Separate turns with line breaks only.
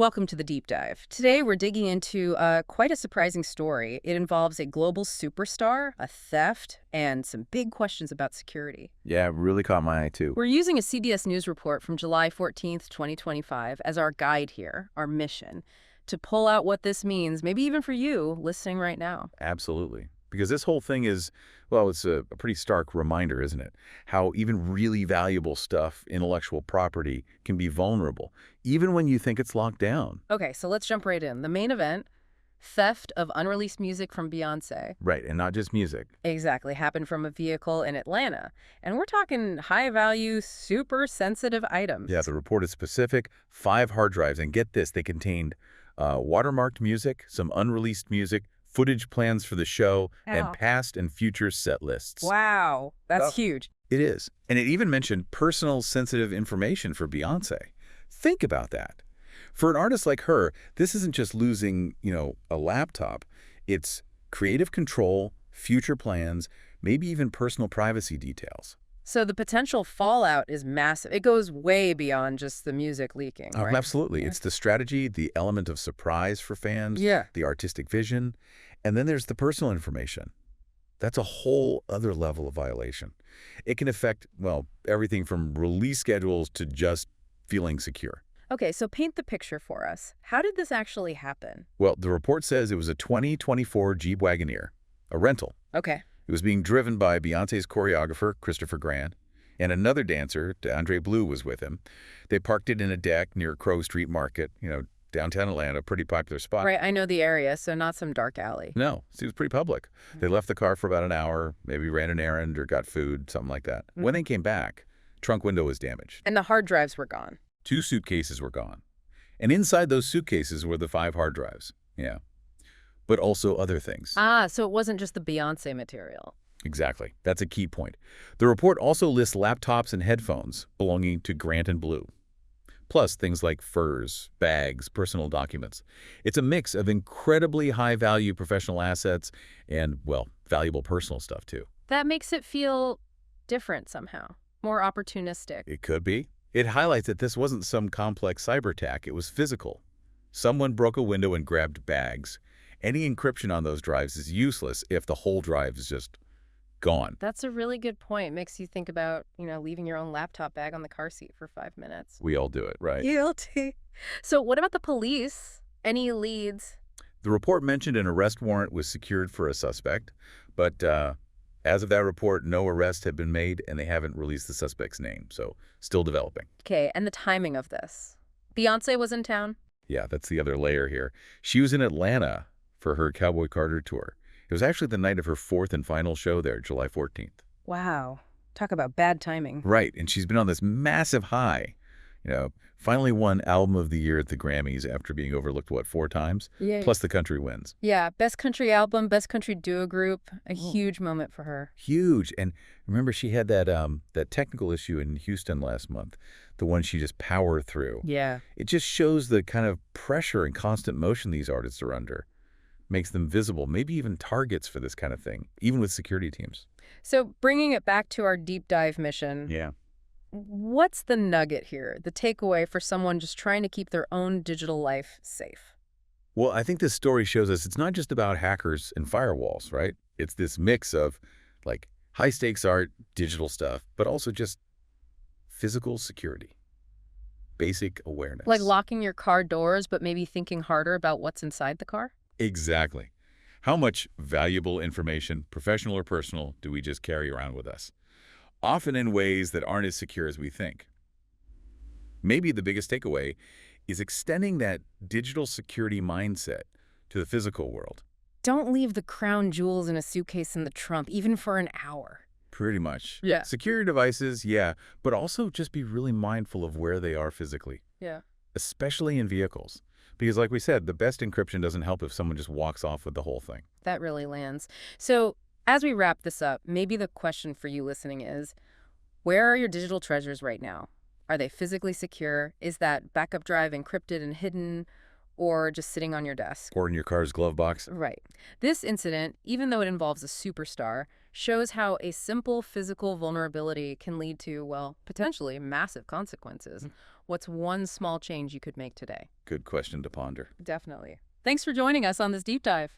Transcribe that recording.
Welcome to the deep dive. Today we're digging into quite a surprising story. It involves a global superstar, a theft, and some big questions about security.
Yeah, it really caught my eye too.
We're using a CBS News report from July 14th, 2025 as our guide here, our mission, to pull out what this means, maybe even for you listening right now.
Absolutely. Because this whole thing is, well, it's a pretty stark reminder, isn't it? How even really valuable stuff, intellectual property, can be vulnerable, even when you think it's locked down.
Okay, so let's jump right in. The main event, theft of unreleased music from Beyonce.
Right, and not just music.
Exactly, happened from a vehicle in Atlanta. And we're talking high-value, super sensitive items.
Yeah, the report is specific, 5 hard drives, and get this, they contained watermarked music, some unreleased music, footage plans for the show,
Wow.
and past and future set lists.
Wow, that's huge.
It is. And it even mentioned personal sensitive information for Beyonce. Think about that. For an artist like her, this isn't just losing, a laptop. It's creative control, future plans, maybe even personal privacy details.
So the potential fallout is massive. It goes way beyond just the music leaking,
Oh,
right?
absolutely.
Yeah.
It's the strategy, the element of surprise for fans,
Yeah.
the artistic vision, and then there's the personal information. That's a whole other level of violation. It can affect, well, everything from release schedules to just feeling secure.
Okay, so paint the picture for us. How did this actually happen?
Well, the report says it was a 2024 Jeep Wagoneer, a rental.
Okay.
It was being driven by Beyoncé's choreographer, Christopher Grant, and another dancer, DeAndre Blue, was with him. They parked it in a deck near Crow Street Market, downtown Atlanta, pretty popular spot.
Right, I know the area, so not some dark alley.
No, it was pretty public. They left the car for about an hour, maybe ran an errand or got food, something like that. When they came back, trunk window was damaged.
And the hard drives were gone.
2 suitcases were gone. And inside those suitcases were the 5 hard drives. Yeah. But also other things.
Ah, so it wasn't just the Beyonce material.
Exactly. That's a key point. The report also lists laptops and headphones belonging to Grant and Blue, plus things like furs, bags, personal documents. It's a mix of incredibly high-value professional assets and, well, valuable personal stuff, too.
That makes it feel different somehow, more opportunistic.
It could be. It highlights that this wasn't some complex cyber attack. It was physical. Someone broke a window and grabbed bags. Any encryption on those drives is useless if the whole drive is just gone.
That's a really good point. Makes you think about, leaving your own laptop bag on the car seat for 5 minutes.
We all do it, right?
Guilty. So what about the police? Any leads?
The report mentioned an arrest warrant was secured for a suspect, but as of that report, no arrest had been made, and they haven't released the suspect's name, so still developing.
Okay, and the timing of this. Beyonce was in town?
Yeah, that's the other layer here. She was in Atlanta for her Cowboy Carter tour. It was actually the night of her 4th and final show there, July 14th.
Wow. Talk about bad timing.
Right, and she's been on this massive high. Finally won Album of the Year at the Grammys after being overlooked, 4 times?
Yeah.
Plus the country wins.
Yeah, best country album, best country duo group. A huge moment for her.
Huge. And remember, she had that technical issue in Houston last month, the one she just powered through.
Yeah.
It just shows the kind of pressure and constant motion these artists are under. Makes them visible, maybe even targets for this kind of thing, even with security teams.
So bringing it back to our deep dive mission.
Yeah.
What's the nugget here, the takeaway for someone just trying to keep their own digital life safe?
Well, I think this story shows us it's not just about hackers and firewalls, right? It's this mix of, high-stakes art, digital stuff, but also just physical security, basic awareness.
Like locking your car doors, but maybe thinking harder about what's inside the car?
Exactly. How much valuable information, professional or personal, do we just carry around with us? Often in ways that aren't as secure as we think. Maybe the biggest takeaway is extending that digital security mindset to the physical world.
Don't leave the crown jewels in a suitcase in the trunk, even for an hour.
Pretty much.
Yeah.
Secure your devices, yeah, but also just be really mindful of where they are physically,
Yeah.
especially in vehicles. Because like we said, the best encryption doesn't help if someone just walks off with the whole thing.
That really lands. So as we wrap this up, maybe the question for you listening is, where are your digital treasures right now? Are they physically secure? Is that backup drive encrypted and hidden, or just sitting on your desk?
Or in your car's glove box.
Right. This incident, even though it involves a superstar, shows how a simple physical vulnerability can lead to, well, potentially massive consequences. What's one small change you could make today?
Good question to ponder.
Definitely. Thanks for joining us on this deep dive.